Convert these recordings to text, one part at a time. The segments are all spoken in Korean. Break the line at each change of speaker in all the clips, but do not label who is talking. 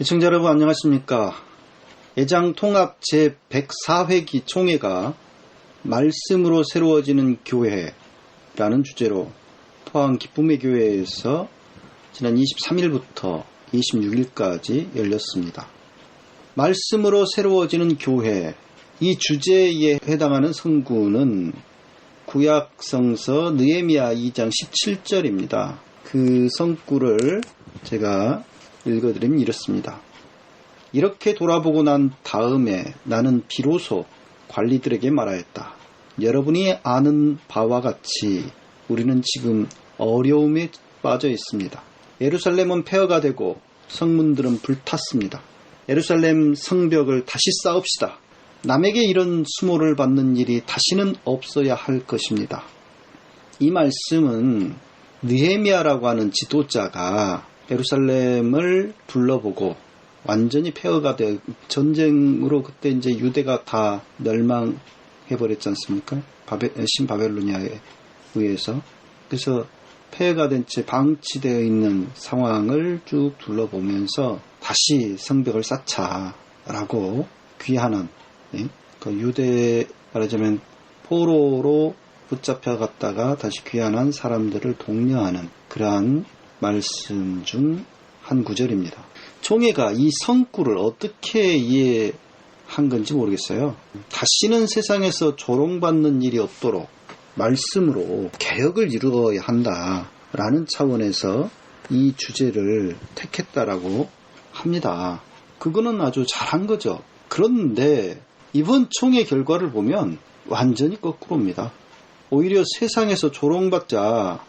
시청자 여러분 안녕하십니까. 애장통합 제104회기 총회가 말씀으로 새로워지는 교회라는 주제로 포항 기쁨의 교회에서 지난 23일부터 26일까지 열렸습니다. 말씀으로 새로워지는 교회, 이 주제에 해당하는 성구는 구약성서 느헤미야 2장 17절입니다. 그 성구를 제가 읽어드리면 이렇습니다. 이렇게 돌아보고 난 다음에 나는 비로소 관리들에게 말하였다. 여러분이 아는 바와 같이 우리는 지금 어려움에 빠져 있습니다. 예루살렘은 폐허가 되고 성문들은 불탔습니다. 예루살렘 성벽을 다시 쌓읍시다. 남에게 이런 수모를 받는 일이 다시는 없어야 할 것입니다. 이 말씀은 느헤미야라고 하는 지도자가 예루살렘을 둘러보고 완전히 폐허가 되어 전쟁으로 그때 이제 유대가 다 멸망해버렸지 않습니까? 신바벨로니아에 의해서. 그래서 폐허가 된 채 방치되어 있는 상황을 쭉 둘러보면서 다시 성벽을 쌓자라고 귀환한, 그 유대 말하자면 포로로 붙잡혀갔다가 다시 귀환한 사람들을 독려하는 그러한 말씀 중 한 구절입니다. 총회가 이 성구를 어떻게 이해한 건지 모르겠어요. 다시는 세상에서 조롱받는 일이 없도록 말씀으로 개혁을 이루어야 한다라는 차원에서 이 주제를 택했다라고 합니다. 그거는 아주 잘한 거죠. 그런데 이번 총회 결과를 보면 완전히 거꾸로입니다. 오히려 세상에서 조롱받자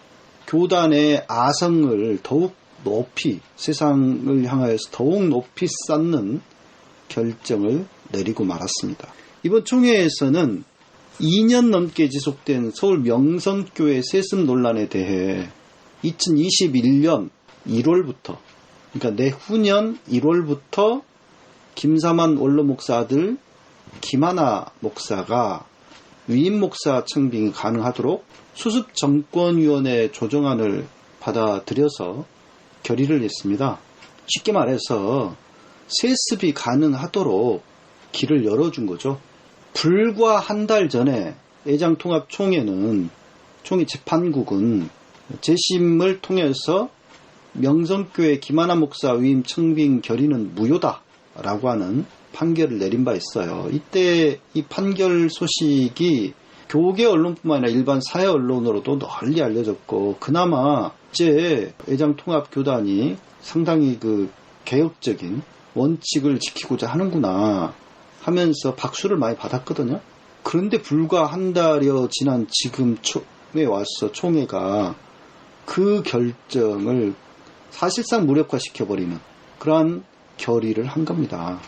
교단의 아성을 더욱 높이, 세상을 향하여서 더욱 높이 쌓는 결정을 내리고 말았습니다. 이번 총회에서는 2년 넘게 지속된 서울 명성교회 세습 논란에 대해 2021년 1월부터, 그러니까 내후년 1월부터 김사만 원로 목사 아들 김하나 목사가 위임 목사 청빙이 가능하도록 수습정권위원회 조정안을 받아들여서 결의를 했습니다. 쉽게 말해서 세습이 가능하도록 길을 열어준 거죠. 불과 한 달 전에 애장통합총회는 총회 재판국은 재심을 통해서 명성교회 김하나 목사 위임 청빙 결의는 무효다라고 하는 판결을 내린 바 있어요. 이때 이 판결 소식이 교계 언론뿐만 아니라 일반 사회 언론으로도 널리 알려졌고, 그나마 이제 애장통합교단이 상당히 그 개혁적인 원칙을 지키고자 하는구나 하면서 박수를 많이 받았거든요. 그런데 불과 한 달여 지난 지금 총회에 와서 총회가 그 결정을 사실상 무력화시켜버리는 그러한 결의를 한 겁니다.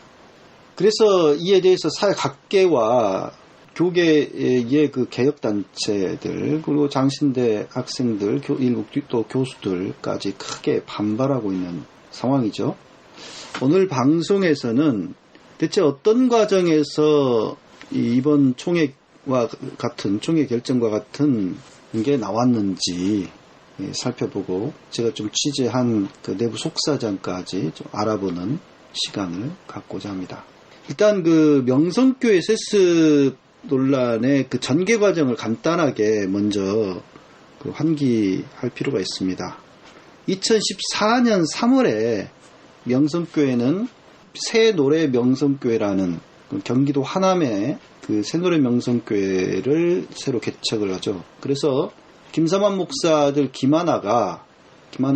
그래서 이에 대해서 사회 각계와 교계의 그 개혁단체들, 그리고 장신대 학생들, 일부 또 교수들까지 크게 반발하고 있는 상황이죠. 오늘 방송에서는 대체 어떤 과정에서 이번 총회와 같은, 총회 결정과 같은 게 나왔는지 살펴보고, 제가 좀 취재한 그 내부 속사정까지 좀 알아보는 시간을 갖고자 합니다. 일단 그 명성교회 세습 논란의 그 전개 과정을 간단하게 먼저 그 환기할 필요가 있습니다. 2014년 3월에 명성교회는 새노래 명성교회라는 경기도 하남의 그 새노래 명성교회를 새로 개척을 하죠. 그래서 김사만 목사들 김하나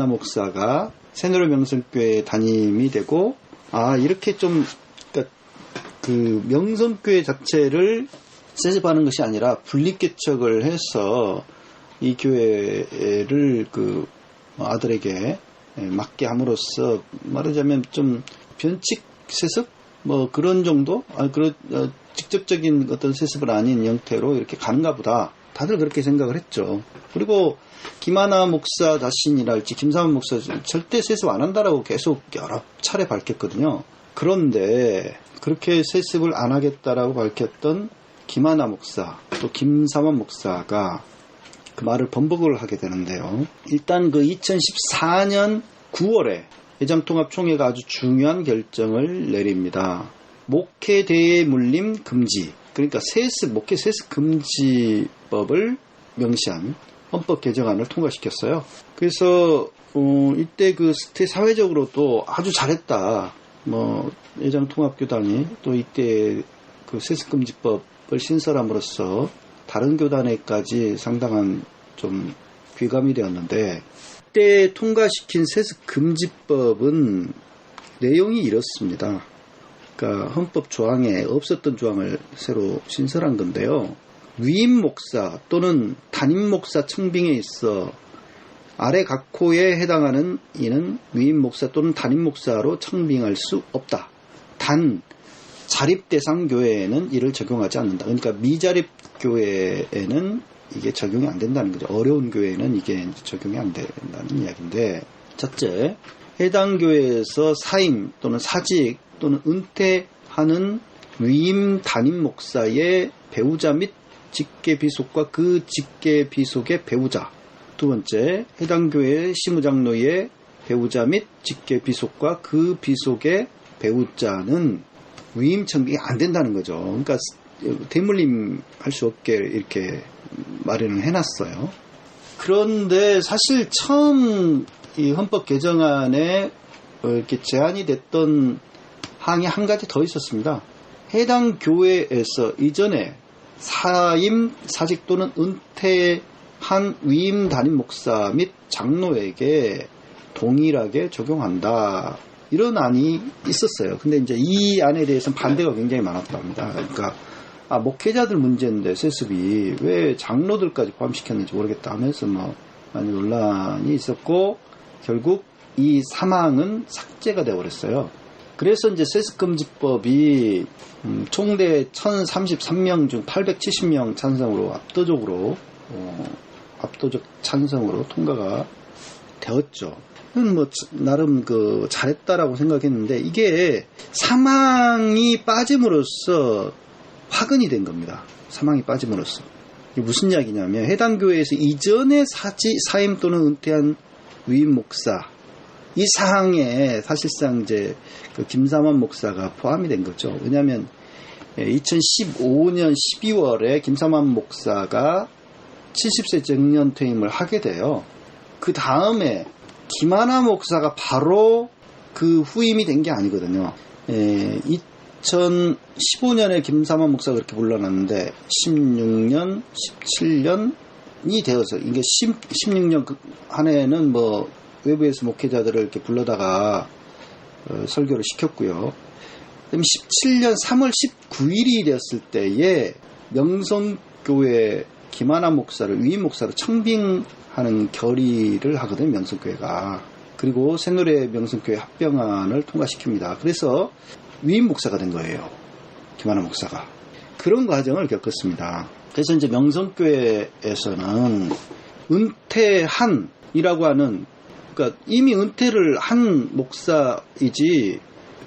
목사가 새노래 명성교회 담임이 되고, 이렇게 좀 그 명성교회 자체를 세습하는 것이 아니라 분립개척을 해서 이 교회를 그 아들에게 맡게 함으로써 말하자면 좀 변칙 세습? 뭐 그런 정도? 직접적인 어떤 세습은 아닌 형태로 이렇게 가는가 보다. 다들 그렇게 생각을 했죠. 그리고 김하나 목사 자신이랄지 김사만 목사 절대 세습 안 한다라고 계속 여러 차례 밝혔거든요. 그런데 그렇게 세습을 안 하겠다라고 밝혔던 김하나 목사, 또 김삼환 목사가 그 말을 번복을 하게 되는데요. 일단 그 2014년 9월에 회장통합총회가 아주 중요한 결정을 내립니다. 목회대회 물림 금지, 그러니까 목회 세습 금지법을 명시한 헌법 개정안을 통과시켰어요. 그래서 이때 그 사회적으로도 아주 잘했다. 회장통합교단이 또 이때 그 세습금지법을 신설함으로써 다른 교단에까지 상당한 좀 귀감이 되었는데, 이때 통과시킨 세습금지법은 내용이 이렇습니다. 그러니까 헌법 조항에 없었던 조항을 새로 신설한 건데요. 위임 목사 또는 담임 목사 청빙에 있어 아래 각호에 해당하는 이는 위임 목사 또는 담임 목사로 청빙할 수 없다. 단 자립 대상 교회에는 이를 적용하지 않는다. 그러니까 미자립 교회에는 이게 적용이 안 된다는 거죠. 어려운 교회에는 이게 적용이 안 된다는 이야기인데, 첫째, 해당 교회에서 사임 또는 사직 또는 은퇴하는 위임 담임 목사의 배우자 및 직계 비속과 그 직계 비속의 배우자. 두 번째, 해당 교회의 시무장로의 배우자 및 직계 비속과 그 비속의 배우자는 위임 청빙이 안 된다는 거죠. 그러니까 대물림 할 수 없게 이렇게 마련을 해놨어요. 그런데 사실 처음 이 헌법 개정안에 이렇게 제안이 됐던 항이 한 가지 더 있었습니다. 해당 교회에서 이전에 사임, 사직 또는 은퇴한 위임 담임 목사 및 장로에게 동일하게 적용한다. 이런 안이 있었어요. 근데 이제 이 안에 대해서는 반대가 굉장히 많았다고 합니다. 그러니까 목회자들 문제인데 세습이 왜 장로들까지 포함시켰는지 모르겠다 하면서 많이 논란이 있었고, 결국 이 사망은 삭제가 되어버렸어요. 그래서 이제 세습금지법이 총대 1033명 중 870명 찬성으로 압도적 찬성으로 통과가 되었죠. 나름 잘했다라고 생각했는데, 이게 사망이 빠짐으로써 화근이 된 겁니다. 사망이 빠짐으로써. 이게 무슨 이야기냐면, 해당 교회에서 이전에 사임 또는 은퇴한 위임 목사, 이 사항에 사실상 이제 그 김삼환 목사가 포함이 된 거죠. 왜냐하면 2015년 12월에 김삼환 목사가 70세 정년 퇴임을 하게 돼요. 그 다음에 김하나 목사가 바로 그 후임이 된 게 아니거든요. 2015년에 김삼환 목사가 그렇게 물러났는데 16년, 17년이 되어서, 이게 16년 한 해는 외부에서 목회자들을 이렇게 불러다가 설교를 시켰고요. 그다음에 17년 3월 19일이 되었을 때에 명성교회 김하나 목사를 위임 목사로 청빙하는 결의를 하거든요. 명성교회가. 그리고 새누리의 명성교회 합병안을 통과시킵니다. 그래서 위임 목사가 된 거예요. 김하나 목사가. 그런 과정을 겪었습니다. 그래서 이제 명성교회에서는 은퇴한이라고 하는, 그러니까 이미 은퇴를 한 목사이지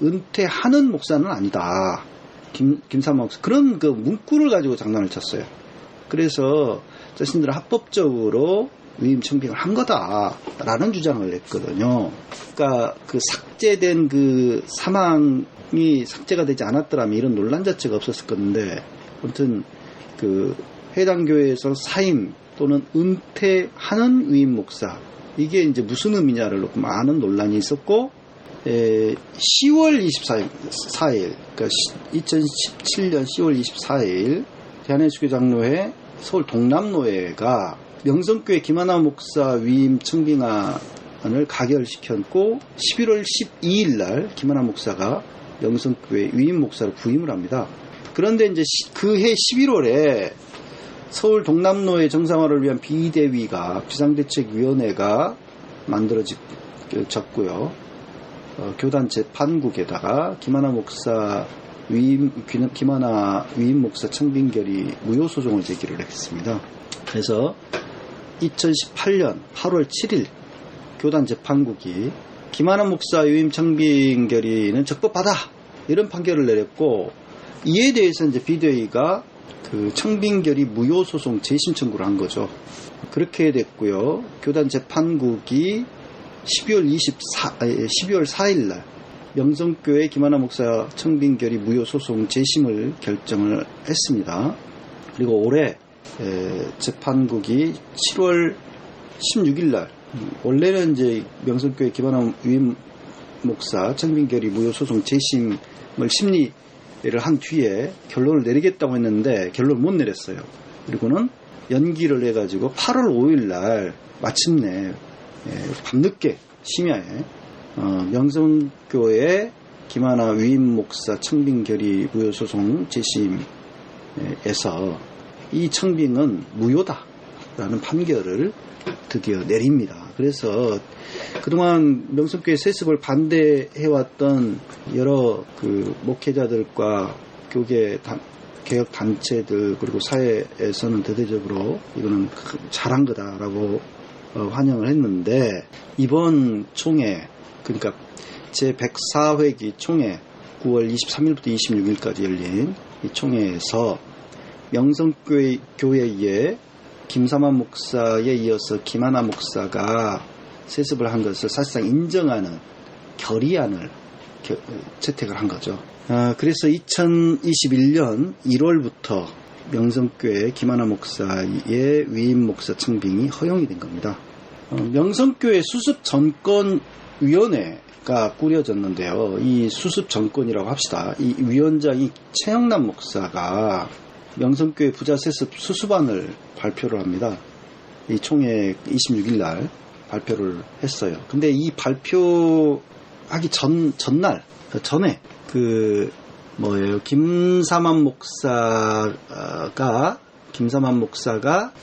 은퇴하는 목사는 아니다. 김삼환 목사. 그런 그 문구를 가지고 장난을 쳤어요. 그래서 자신들은 합법적으로 위임 청빙을 한 거다라는 주장을 했거든요. 그러니까 그 삭제된 그 사망이 삭제가 되지 않았더라면 이런 논란 자체가 없었을 건데, 아무튼 그 해당 교회에서 사임 또는 은퇴하는 위임 목사, 이게 이제 무슨 의미냐를 놓고 많은 논란이 있었고, 10월 24일, 그러니까 2017년 10월 24일 대한예수교 장로회 서울 동남노회가 명성교회 김하나 목사 위임 청빙안을 가결시켰고, 11월 12일 날 김하나 목사가 명성교회 위임 목사로 부임을 합니다. 그런데 이제 그해 11월에 서울 동남노회 정상화를 위한 비대위가, 비상대책위원회가 만들어졌고요. 교단 재판국에다가 김하나 위임 목사 청빙결의 무효 소송을 제기를 했습니다. 그래서 2018년 8월 7일 교단 재판국이 김하나 목사 위임 청빙결의는 적법하다 이런 판결을 내렸고, 이에 대해서 이제 비대위가 그 청빙결의 무효 소송 재심 청구를 한 거죠. 그렇게 됐고요. 교단 재판국이 12월 4일 날 명성교회 김하나 목사 청빙결의 무효 소송 재심을 결정을 했습니다. 그리고 올해 재판국이 7월 16일 날, 원래는 이제 명성교회 김하나 위임 목사 청빙결의 무효 소송 재심을 심리를 한 뒤에 결론을 내리겠다고 했는데 결론을 못 내렸어요. 그리고는 연기를 해가지고 8월 5일 날 마침내 밤늦게 심야에 명성교회 김하나 위임 목사 청빙결의 무효 소송 재심에서 이 청빙은 무효다라는 판결을 드디어 내립니다. 그래서 그동안 명성교회 세습을 반대해왔던 여러 그 목회자들과 교계 개혁 단체들 그리고 사회에서는 대대적으로 이거는 잘한 거다라고 환영을 했는데, 이번 총회, 그러니까 제104회기 총회 9월 23일부터 26일까지 열린 이 총회에서 명성교회의 김삼환 목사에 이어서 김하나 목사가 세습을 한 것을 사실상 인정하는 결의안을 채택을 한 거죠. 그래서 2021년 1월부터 명성교회 김하나 목사의 위임 목사 청빙이 허용이 된 겁니다. 명성교회 수습전권위원회가 꾸려졌는데요. 이 수습전권이라고 합시다. 이 위원장이 최영남 목사가 명성교회 부자 세습 수습안을 발표를 합니다. 이 총회 26일 날 발표를 했어요. 근데 이 발표하기 전에 김삼환 목사가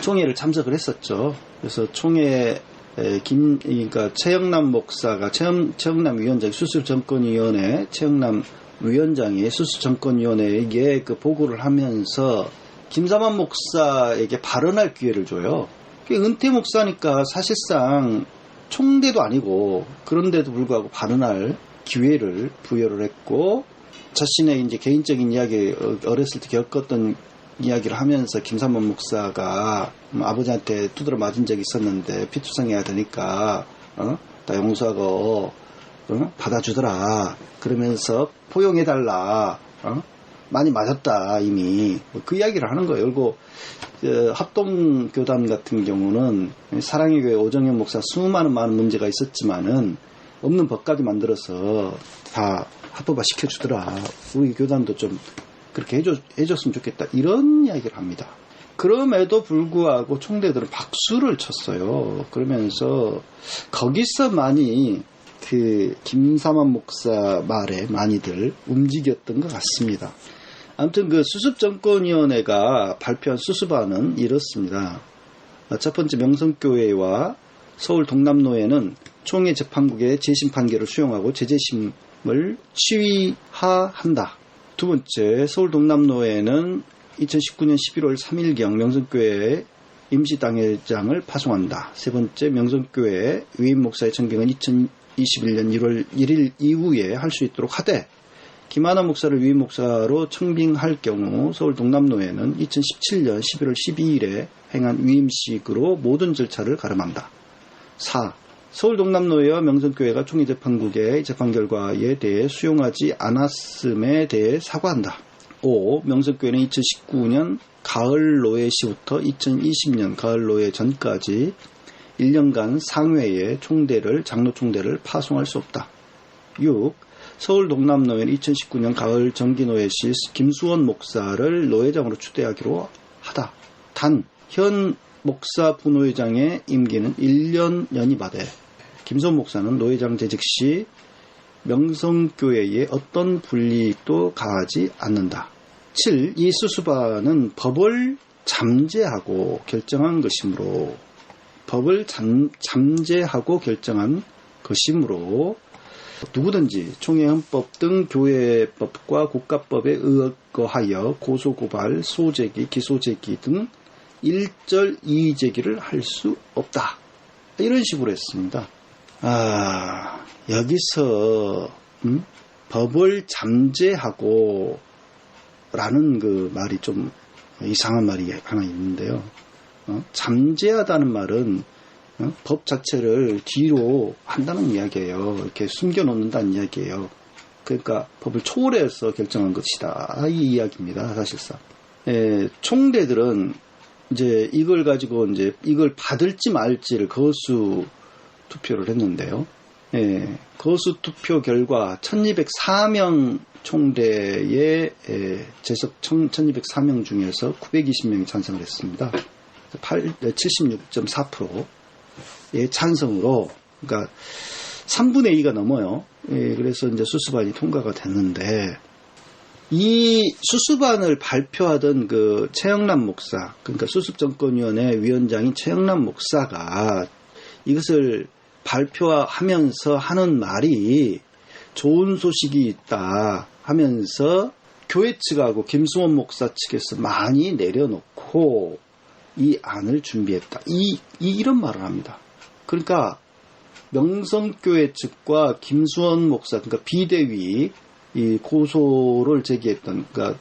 총회를 참석을 했었죠. 그래서 총회 그러니까 최영남 목사가 최영남 위원장 수습정권위원회 최영남 위원장이 수습정권위원회에게 그 보고를 하면서 김삼환 목사에게 발언할 기회를 줘요. 은퇴 목사니까 사실상 총대도 아니고 그런데도 불구하고 발언할 기회를 부여를 했고, 자신의 이제 개인적인 이야기, 어렸을 때 겪었던 이야기를 하면서 김삼환 목사가 아버지한테 두드려 맞은 적이 있었는데 피투성해야 되니까 나 용서하고 받아주더라. 그러면서 포용해달라. 많이 맞았다 이미. 그 이야기를 하는 거예요. 그리고 합동교단 같은 경우는 사랑의 교회 오정현 목사 수많은 문제가 있었지만은 없는 법까지 만들어서 다 합법화 시켜주더라. 우리 교단도 좀 그렇게 해줬으면 좋겠다. 이런 이야기를 합니다. 그럼에도 불구하고 총대들은 박수를 쳤어요. 그러면서 거기서 많이 그 김삼환 목사 말에 많이들 움직였던 것 같습니다. 아무튼 그 수습정권위원회가 발표한 수습안은 이렇습니다. 첫 번째, 명성교회와 서울 동남노회는 총회 재판국의 재심 판결을 수용하고 재재심을 취하한다. 두 번째, 서울 동남노회는 2019년 11월 3일경 명성교회의 임시당회장을 파송한다. 세 번째, 명성교회 위임 목사의 청빙은 2021년 1월 1일 이후에 할 수 있도록 하되, 김하나 목사를 위임 목사로 청빙할 경우 서울 동남노회는 2017년 11월 12일에 행한 위임식으로 모든 절차를 가름한다. 4. 서울 동남노회와 명성교회가 총회재판국의 재판 결과에 대해 수용하지 않았음에 대해 사과한다. 5. 명성교회는 2019년 가을 노회 시부터 2020년 가을 노회 전까지 1년간 상회에 장로 총대를 파송할 수 없다. 6. 서울 동남노회는 2019년 가을 정기노회 시 김수원 목사를 노회장으로 추대하기로 하다. 단, 현 목사 부노회장의 임기는 1년 연임하되 김수원 목사는 노회장 재직 시 명성교회에 어떤 불이익도 가하지 않는다. 7. 이 수습안은 법을 잠재하고 결정한 것이므로 누구든지 총회헌법 등 교회법과 국가법에 의거하여 고소고발, 소제기, 기소제기 등 일절 이의제기를 할 수 없다. 이런 식으로 했습니다. 여기서 법을 잠재하고 라는 그 말이 좀 이상한 말이 하나 있는데요. 잠재하다는 말은 법 자체를 뒤로 한다는 이야기예요. 이렇게 숨겨놓는다는 이야기예요. 그러니까 법을 초월해서 결정한 것이다. 이 이야기입니다. 사실상. 총대들은 이제 이걸 가지고 이제 이걸 받을지 말지를 거수 투표를 했는데요. 거수 투표 결과 1204명 총대의 재석 1204명 중에서 920명이 찬성을 했습니다. 76.4%의 찬성으로, 그러니까 3분의 2가 넘어요. 그래서 이제 수습안이 통과가 됐는데, 이 수습안을 발표하던 그 최영남 목사, 그러니까 수습정권위원회 위원장인 최영남 목사가 이것을 발표하면서 하는 말이 좋은 소식이 있다 하면서 교회 측하고 김수원 목사 측에서 많이 내려놓고 이 안을 준비했다. 이런 말을 합니다. 그러니까 명성교회 측과 김수원 목사, 그러니까 비대위 이 고소를 제기했던, 그러니까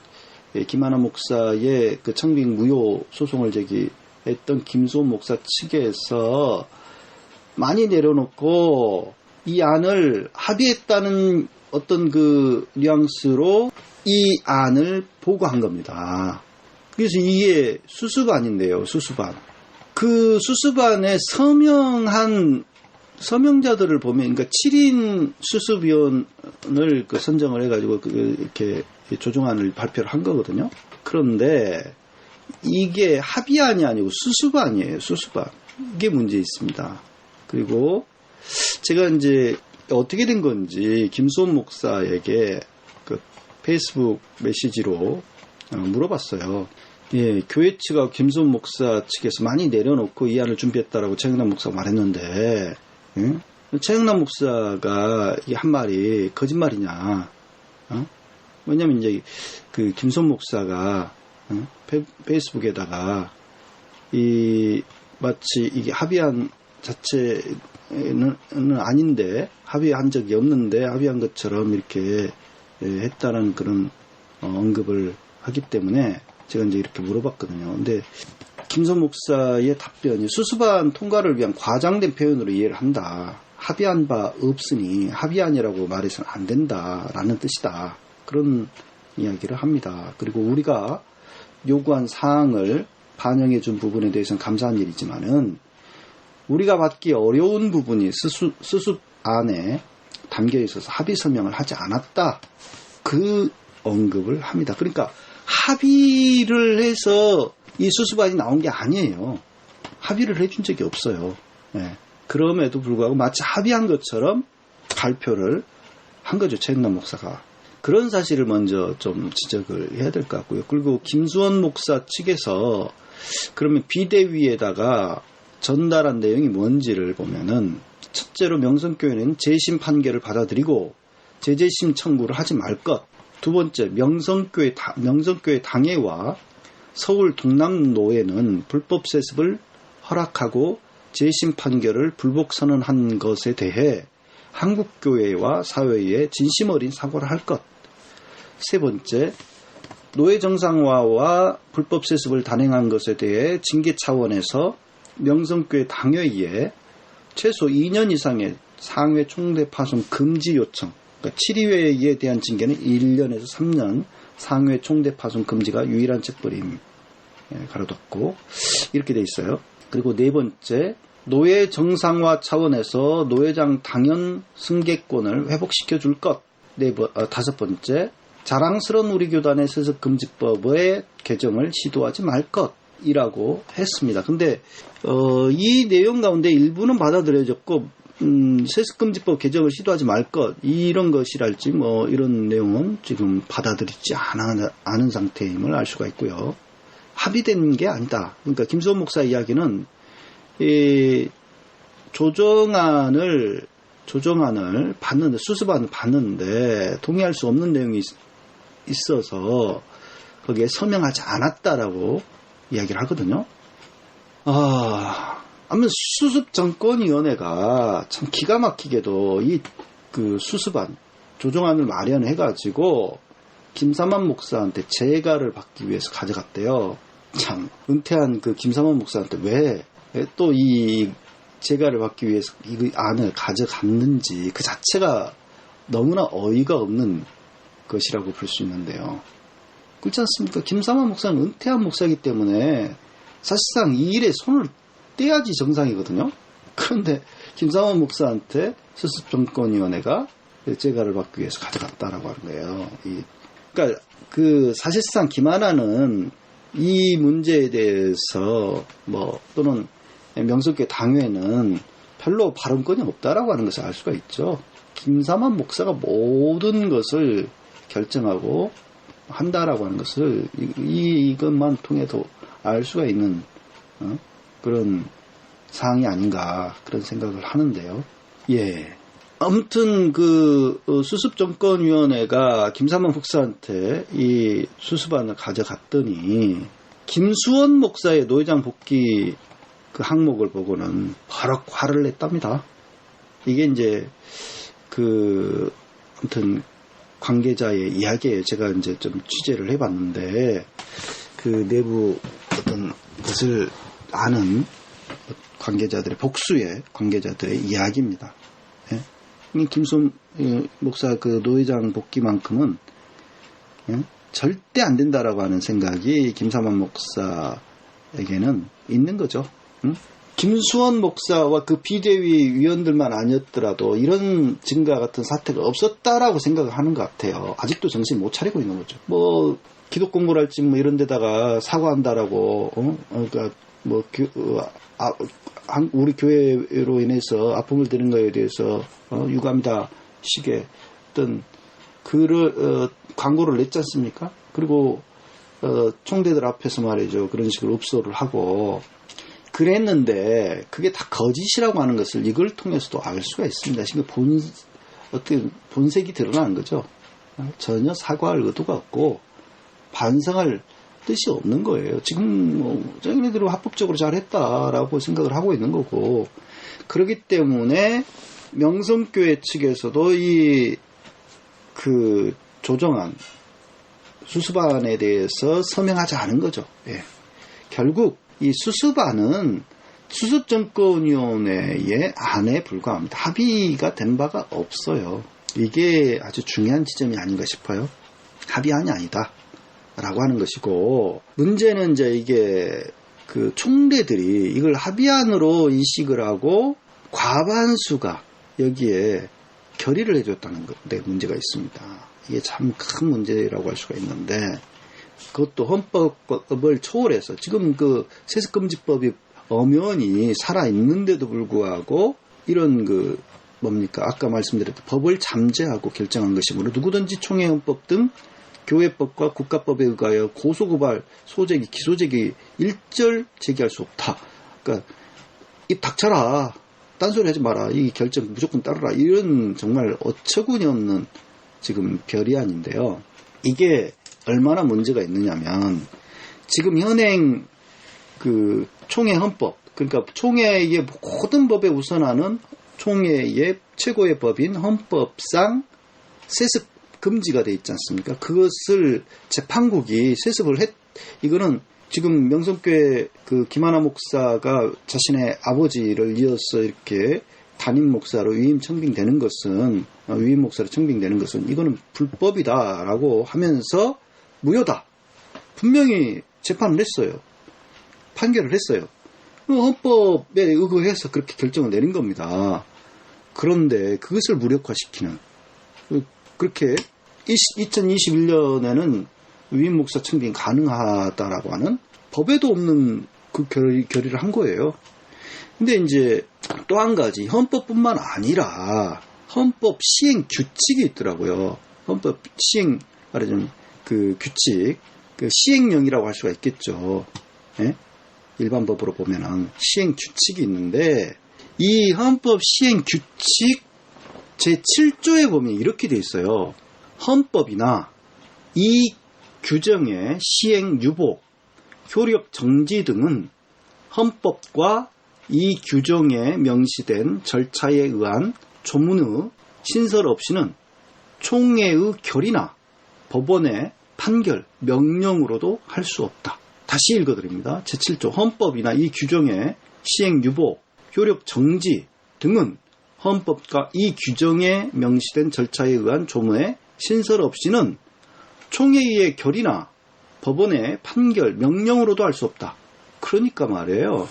김하나 목사의 그 청빙 무효 소송을 제기했던 김수원 목사 측에서 많이 내려놓고 이 안을 합의했다는 어떤 그 뉘앙스로 이 안을 보고한 겁니다. 그래서 이게 수습안인데요, 수습안. 그 수습안에 서명자들을 보면, 그러니까 7인 수습위원을 그 선정을 해가지고 이렇게 조정안을 발표를 한 거거든요. 그런데 이게 합의안이 아니고 수습안이에요, 수습안. 이게 문제 있습니다. 그리고 제가 이제 어떻게 된 건지 김수원 목사에게 그 페이스북 메시지로 물어봤어요. 교회 측하고 김수원 목사 측에서 많이 내려놓고 이 안을 준비했다라고 최영남 목사가 말했는데, 최영남 목사가 이 한 말이 거짓말이냐? 왜냐면 이제 그 김수원 목사가 페이스북에다가 마치 이게 합의안 자체는 아닌데, 합의한 적이 없는데 합의한 것처럼 이렇게 했다는 그런 언급을 하기 때문에 제가 이제 이렇게 물어봤거든요. 근데 김선 목사의 답변이 수습안 통과를 위한 과장된 표현으로 이해를 한다. 합의한 바 없으니 합의안이라고 말해서는 안 된다라는 뜻이다. 그런 이야기를 합니다. 그리고 우리가 요구한 사항을 반영해 준 부분에 대해서는 감사한 일이지만은 우리가 받기 어려운 부분이 수습안에 담겨 있어서 합의 서명을 하지 않았다. 그 언급을 합니다. 그러니까 합의를 해서 이 수습안이 나온 게 아니에요. 합의를 해준 적이 없어요. 그럼에도 불구하고 마치 합의한 것처럼 발표를 한 거죠, 최영남 목사가. 그런 사실을 먼저 좀 지적을 해야 될 것 같고요. 그리고 김수원 목사 측에서 그러면 비대위에다가 전달한 내용이 뭔지를 보면은, 첫째로 명성교회는 재심 판결을 받아들이고 재재심 청구를 하지 말 것. 두 번째, 명성교회 당회와 서울 동남노회는 불법 세습을 허락하고 재심 판결을 불복 선언한 것에 대해 한국교회와 사회에 진심 어린 사과를 할 것. 세 번째, 노회 정상화와 불법 세습을 단행한 것에 대해 징계 차원에서 명성교회 당회에 최소 2년 이상의 상회 총대 파손 금지 요청, 그러니까 7위회에 대한 징계는 1년에서 3년 상회 총대 파손 금지가 유일한 책벌임, 가로닫고 이렇게 돼 있어요. 그리고 네 번째, 노회 정상화 차원에서 노회장 당연 승계권을 회복시켜 줄 것. 다섯 번째, 자랑스러운 우리 교단의 세습금지법의 개정을 시도하지 말 것이라고 했습니다. 근데 이 내용 가운데 일부는 받아들여졌고, 세습금지법 개정을 시도하지 말 것, 이런 것이랄지 이런 내용은 지금 받아들이지 않은 상태임을 알 수가 있고요. 합의된 게 아니다. 그러니까 김수원 목사 이야기는 이 조정안을 받는데, 수습안을 받는데 동의할 수 없는 내용이 있어서 거기에 서명하지 않았다라고 이야기를 하거든요. 아무튼 수습정권위원회가 참 기가 막히게도 그 수습안, 조정안을 마련해가지고 김삼환 목사한테 재가를 받기 위해서 가져갔대요. 참 은퇴한 그 김삼환 목사한테 왜 또 이 재가를 받기 위해서 이 안을 가져갔는지 그 자체가 너무나 어이가 없는 것이라고 볼 수 있는데요. 그렇지 않습니까? 김삼환 목사는 은퇴한 목사이기 때문에 사실상 이 일에 손을 떼야지 정상이거든요. 그런데 김삼환 목사한테 수습정권위원회가 재가를 받기 위해서 가져갔다라고 하는 거예요. 그러니까 그 사실상 김하나는 이 문제에 대해서 또는 명성교회 당회는 별로 발언권이 없다라고 하는 것을 알 수가 있죠. 김삼환 목사가 모든 것을 결정하고 한다라고 하는 것을 이것만 통해도 알 수가 있는 그런 사항이 아닌가 그런 생각을 하는데요. 예. 아무튼 그 수습정권위원회가 김삼환 목사한테 이 수습안을 가져갔더니 김수원 목사의 노회장 복귀 그 항목을 보고는 바로 화를 냈답니다. 이게 이제 아무튼 관계자의 이야기예요. 제가 이제 좀 취재를 해봤는데 그 내부 어떤 것을 아는 관계자들의 복수의 관계자들의 이야기입니다. 예? 김수원 목사 그 노회장 복귀만큼은 절대 안 된다라고 하는 생각이 김삼환 목사에게는 있는 거죠. 김수원 목사와 그 비대위 위원들만 아니었더라도 이런 증거와 같은 사태가 없었다라고 생각을 하는 것 같아요. 아직도 정신 못 차리고 있는 거죠. 기독 공부랄지 이런 데다가 사과한다라고 그러니까 우리 교회로 인해서 아픔을 드는 거에 대해서 유감이다 식의 어떤 광고를 냈지 않습니까? 그리고 총대들 앞에서 말이죠. 그런 식으로 읍소를 하고 그랬는데 그게 다 거짓이라고 하는 것을 이걸 통해서도 알 수가 있습니다. 지금 어떤 본색이 드러나는 거죠. 전혀 사과할 의도가 없고 반성할 뜻이 없는 거예요. 지금 자기네들은 합법적으로 잘했다라고 생각을 하고 있는 거고 그렇기 때문에 명성교회 측에서도 그 조정안 수습안에 대해서 서명하지 않은 거죠. 예. 결국 이 수습안은 수습정권위원회의 안에 불과합니다. 합의가 된 바가 없어요. 이게 아주 중요한 지점이 아닌가 싶어요. 합의안이 아니다 라고 하는 것이고 문제는 이제 이게 그 총대들이 이걸 합의안으로 인식을 하고 과반수가 여기에 결의를 해줬다는 데 문제가 있습니다. 이게 참 큰 문제라고 할 수가 있는데 그것도 헌법을 초월해서 지금 그 세습금지법이 엄연히 살아있는데도 불구하고 이런 아까 말씀드렸던 법을 잠재하고 결정한 것이므로 누구든지 총회헌법 등 교회법과 국가법에 의하여 고소고발, 소제기, 기소제기 일절 제기할 수 없다. 그러니까 입 닥쳐라. 딴소리 하지 마라. 이 결정 무조건 따르라. 이런 정말 어처구니 없는 지금 결의안인데요. 이게 얼마나 문제가 있느냐면 지금 현행 그 총회 헌법, 그러니까 총회의 모든 법에 우선하는 총회의 최고의 법인 헌법상 세습 금지가 돼 있지 않습니까? 그것을 재판국이 세습을 이거는 지금 명성교회 그 김하나 목사가 자신의 아버지를 이어서 이렇게 담임 목사로 위임 목사로 청빙되는 것은 이거는 불법이다라고 하면서 무효다. 분명히 재판을 했어요. 판결을 했어요. 헌법에 의거해서 그렇게 결정을 내린 겁니다. 그런데 그것을 무력화시키는 그렇게 2021년에는 위임 목사 청빙 가능하다라고 하는 법에도 없는 그 결의를 한 거예요. 근데 이제 또 한 가지 헌법뿐만 아니라 헌법 시행 규칙이 있더라고요. 헌법 시행 말하자면 그 규칙, 그 시행령이라고 할 수가 있겠죠. 예? 일반 법으로 보면은 시행 규칙이 있는데 이 헌법 시행 규칙 제7조에 보면 이렇게 돼 있어요. 헌법이나 이 규정의 시행 유보, 효력 정지 등은 헌법과 이 규정에 명시된 절차에 의한 조문의 신설 없이는 총회의 결의나 법원의 판결, 명령으로도 할 수 없다. 다시 읽어드립니다. 제7조 헌법이나 이 규정의 시행 유보, 효력 정지 등은 헌법과 이 규정에 명시된 절차에 의한 조문의 신설 없이는 총회의 결의나 법원의 판결, 명령으로도 할 수 없다. 그러니까 말이에요.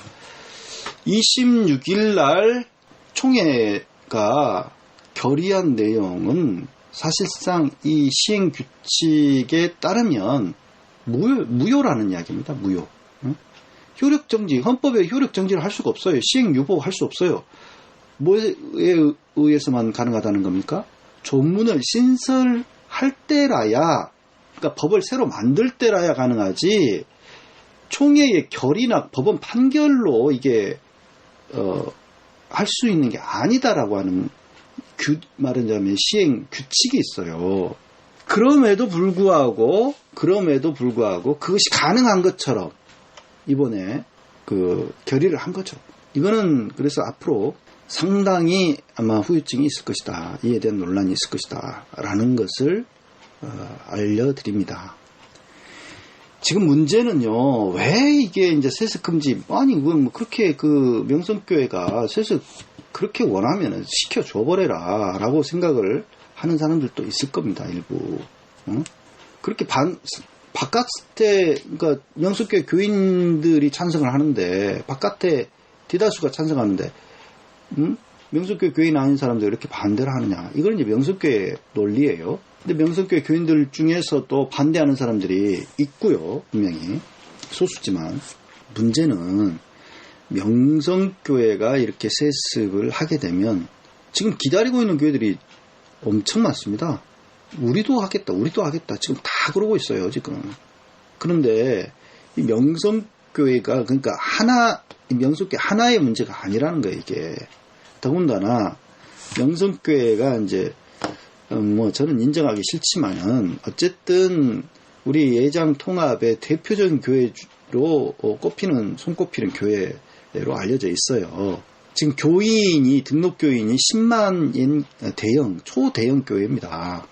26일 날 총회가 결의한 내용은 사실상 이 시행 규칙에 따르면 무효라는 이야기입니다. 무효. 효력정지, 헌법에 효력정지를 할 수가 없어요. 시행 유보할 수 없어요. 뭐에 의해서만 가능하다는 겁니까? 조문을 신설할 때라야, 그러니까 법을 새로 만들 때라야 가능하지, 총회의 결의나 법원 판결로 이게 할 수 있는 게 아니다라고 하는 말하자면 시행 규칙이 있어요. 그럼에도 불구하고 그것이 가능한 것처럼 이번에 그 결의를 한 거죠. 이거는 그래서 앞으로 상당히 아마 후유증이 있을 것이다. 이에 대한 논란이 있을 것이다. 라는 것을 알려드립니다. 지금 문제는요, 왜 이게 이제 세습 금지, 아니, 뭐 그렇게 그 명성교회가 세습 그렇게 원하면은 시켜줘버려라. 라고 생각을 하는 사람들도 있을 겁니다, 일부. 그렇게 바깥에, 그러니까 명성교회 교인들이 찬성을 하는데, 바깥에 대다수가 찬성하는데, 명성교회 교인 아닌 사람들 이렇게 반대를 하느냐. 이건 이제 명성교회 논리예요. 근데 명성교회 교인들 중에서 또 반대하는 사람들이 있고요. 분명히. 소수지만. 문제는 명성교회가 이렇게 세습을 하게 되면 지금 기다리고 있는 교회들이 엄청 많습니다. 우리도 하겠다. 지금 다 그러고 있어요. 지금. 그런데 이 명성교회가 그러니까 명성교회 하나의 문제가 아니라는 거예요. 이게. 더군다나 명성교회가 이제 뭐 저는 인정하기 싫지만은 어쨌든 우리 예장 통합의 대표적인 교회로 손꼽히는 교회로 알려져 있어요. 지금 등록 교인이 10만 초대형 교회입니다.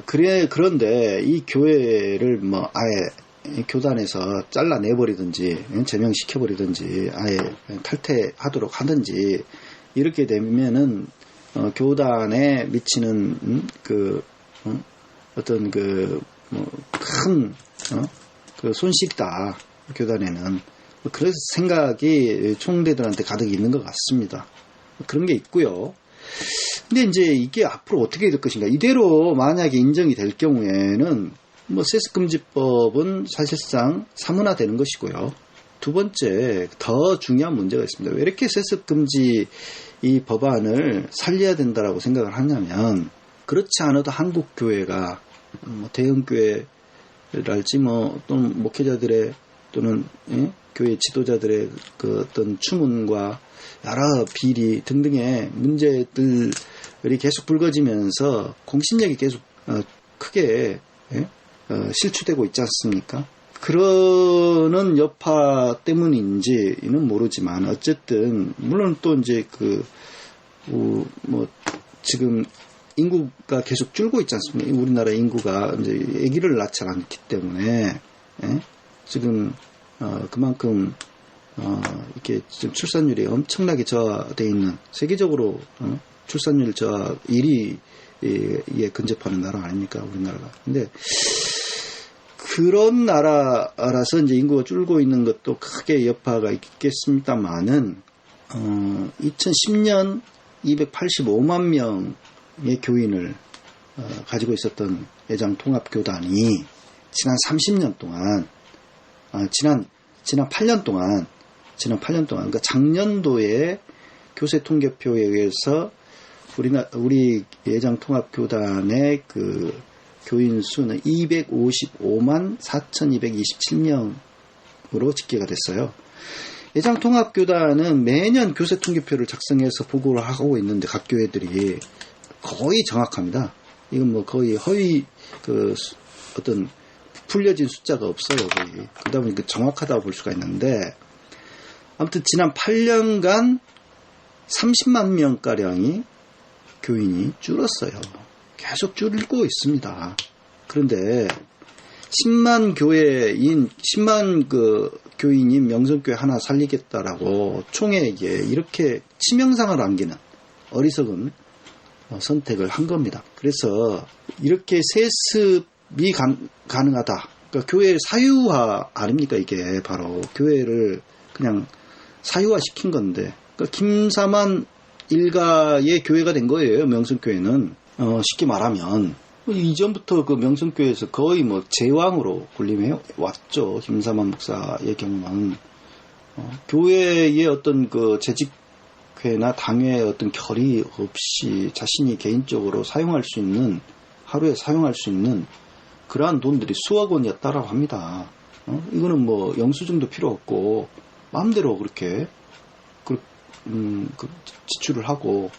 그런데 이 교회를 뭐 아예 교단에서 잘라내버리든지 제명시켜버리든지 아예 탈퇴하도록 하든지 이렇게 되면은 교단에 미치는 어떤 큰 손실이다. 교단에는 그래서 생각이 총대들한테 가득 있는 것 같습니다. 그런 게 있고요. 근데 이제 이게 앞으로 어떻게 될 것인가? 이대로 만약에 인정이 될 경우에는 뭐 세습금지법은 사실상 사문화되는 것이고요. 두 번째 더 중요한 문제가 있습니다. 왜 이렇게 세습금지 이 법안을 살려야 된다라고 생각을 하냐면, 그렇지 않아도 한국 교회가 대형 교회랄지 또는 목회자들의 또는 교회 지도자들의 그 어떤 추문과 여러 비리 등등의 문제들이 계속 불거지면서 공신력이 계속 크게 실추되고 있지 않습니까? 그러는 여파 때문인지는 모르지만 어쨌든 물론 또 이제 지금 인구가 계속 줄고 있지 않습니까? 우리나라 인구가 이제 아기를 낳지 않기 때문에 지금 그만큼 이렇게 지금 출산율이 엄청나게 저하되어 있는 세계적으로 출산율 저하 1위에 근접하는 나라 아닙니까? 우리나라가. 근데 그런 나라라서 이제 인구가 줄고 있는 것도 크게 여파가 있겠습니다만은 2010년 285만 명의 교인을 가지고 있었던 예장통합교단이 지난 30년 동안 지난 8년 동안 그러니까 작년도에 교세 통계표에 의해서 우리 예장통합교단의 그 교인 수는 255만 4,227명으로 집계가 됐어요. 예장통합교단은 매년 교세 통계표를 작성해서 보고를 하고 있는데 각 교회들이 거의 정확합니다. 이건 뭐 거의 허위 어떤 풀려진 숫자가 없어요. 거의. 그러다 보니까 정확하다고 볼 수가 있는데 아무튼 지난 8년간 30만 명가량이 교인이 줄었어요. 계속 줄고 있습니다. 그런데 10만 교인인 명성교회 하나 살리겠다라고 총회에게 이렇게 치명상을 안기는 어리석은 선택을 한 겁니다. 그래서 이렇게 세습이 가능하다. 그러니까 교회 사유화 아닙니까? 이게 바로 교회를 그냥 사유화 시킨 건데, 그러니까 김사만 일가의 교회가 된 거예요. 명성교회는 쉽게 말하면 이전부터 그 명성교회에서 거의 뭐 제왕으로 군림해 왔죠. 김사만 목사의 경우는 교회의 어떤 그 재직회나 당회의 어떤 결의 없이 자신이 개인적으로 사용할 수 있는, 하루에 사용할 수 있는 그러한 돈들이 수억 원이었다라고 합니다. 이거는 뭐 영수증도 필요 없고 마음대로 그렇게 지출을 하고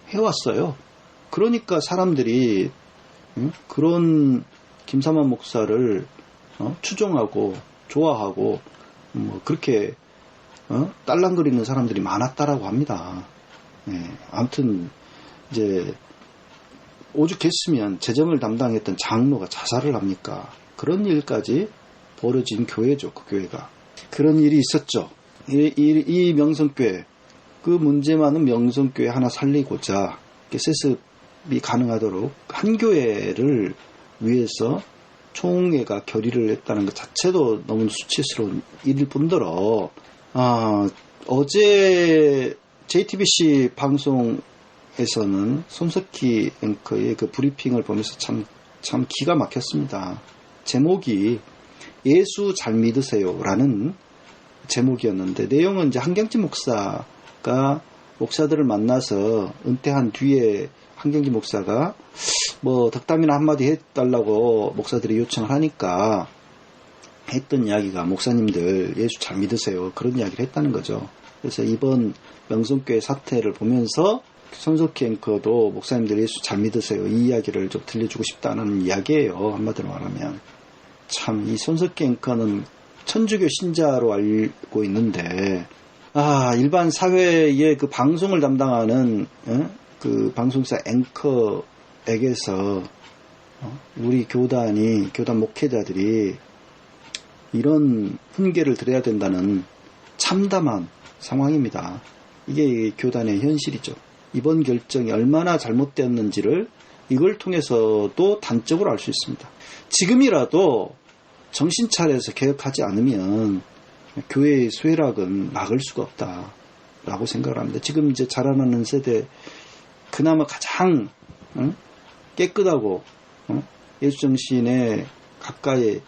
해왔어요. 그러니까 사람들이 그런 김사만 목사를 추종하고 좋아하고 뭐 그렇게 딸랑거리는 사람들이 많았다라고 합니다. 아무튼 이제 오죽했으면 재정을 담당했던 장로가 자살을 합니까? 그런 일까지 벌어진 교회죠. 그 교회가. 그런 일이 있었죠. 이 명성교회, 그 문제 많은 명성교회 하나 살리고자 세습이 가능하도록 한 교회를 위해서 총회가 결의를 했다는 것 자체도 너무 수치스러운 일일 뿐더러 어제 JTBC 방송에서는 손석희 앵커의 그 브리핑을 보면서 참 기가 막혔습니다. 제목이 예수 잘 믿으세요라는 제목이었는데, 내용은 이제 한경진 목사가 목사들을 만나서 은퇴한 뒤에 한경진 목사가 뭐 덕담이나 한마디 해달라고 목사들이 요청을 하니까 했던 이야기가, 목사님들 예수 잘 믿으세요, 그런 이야기를 했다는 거죠. 그래서 이번 명성교회 사태를 보면서 손석희 앵커도 목사님들 예수 잘 믿으세요, 이 이야기를 좀 들려주고 싶다는 이야기예요. 한마디로 말하면. 참 이 손석희 앵커는 천주교 신자로 알고 있는데, 일반 사회의 그 방송을 담당하는 그 방송사 앵커에게서 우리 교단 목회자들이 이런 훈계를 드려야 된다는 참담한 상황입니다. 이게 교단의 현실이죠. 이번 결정이 얼마나 잘못되었는지를 이걸 통해서도 단적으로 알 수 있습니다. 지금이라도 정신 차려서 개혁하지 않으면 교회의 쇠락은 막을 수가 없다라고 생각을 합니다. 지금 이제 자라나는 세대, 그나마 가장 깨끗하고 예수 정신에 가까이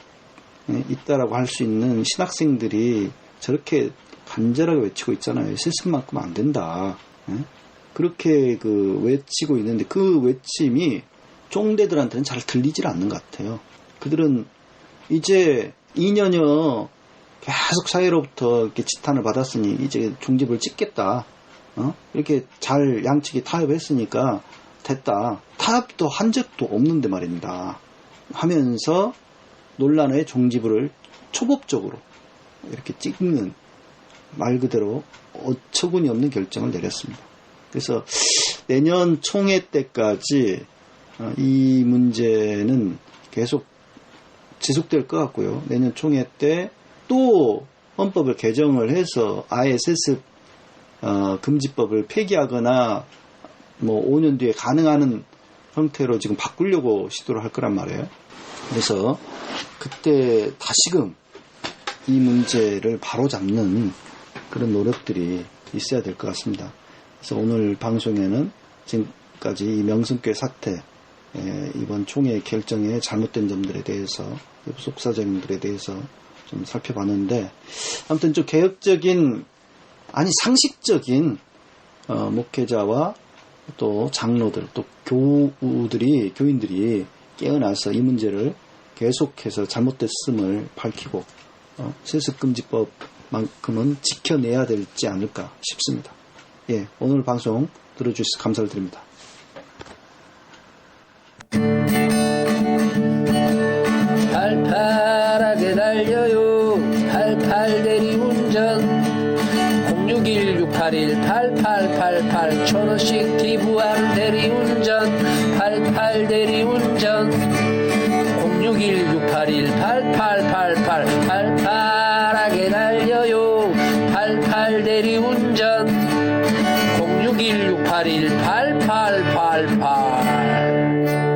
있다라고 할 수 있는 신학생들이 저렇게 간절하게 외치고 있잖아요. 세습만큼 안 된다. 그렇게 외치고 있는데, 그 외침이 쫑대들한테는 잘 들리질 않는 것 같아요. 그들은 이제 2년여 계속 사회로부터 이렇게 지탄을 받았으니 이제 종집을 찍겠다. 이렇게 잘 양측이 타협했으니까 됐다. 타협도 한 적도 없는데 말입니다. 하면서 논란의 종지부를 초법적으로 이렇게 찍는, 말 그대로 어처구니 없는 결정을 내렸습니다. 그래서 내년 총회 때까지 이 문제는 계속 지속될 것 같고요. 내년 총회 때 또 헌법을 개정을 해서 아예 세습 금지법을 폐기하거나 뭐 5년 뒤에 가능한 형태로 지금 바꾸려고 시도를 할 거란 말이에요. 그래서 그때 다시금 이 문제를 바로잡는 그런 노력들이 있어야 될 것 같습니다. 그래서 오늘 방송에는 지금까지 이 명성교회 사태, 이번 총회 결정에 잘못된 점들에 대해서, 속사정들에 대해서 좀 살펴봤는데, 아무튼 좀 개혁적인, 상식적인 목회자와 또 장로들, 또 교인들이 깨어나서 이 문제를 계속해서 잘못됐음을 밝히고 세습금지법만큼은 지켜내야 되지 않을까 싶습니다. 오늘 방송 들어주셔서 감사를 드립니다.
팔팔하게 달려요. 88 대리운전 061-681-8888 1,000원씩 기부하는 대리운전 88 대리 8888 팔팔하게 달려요. 88 대리운전 061-681-8888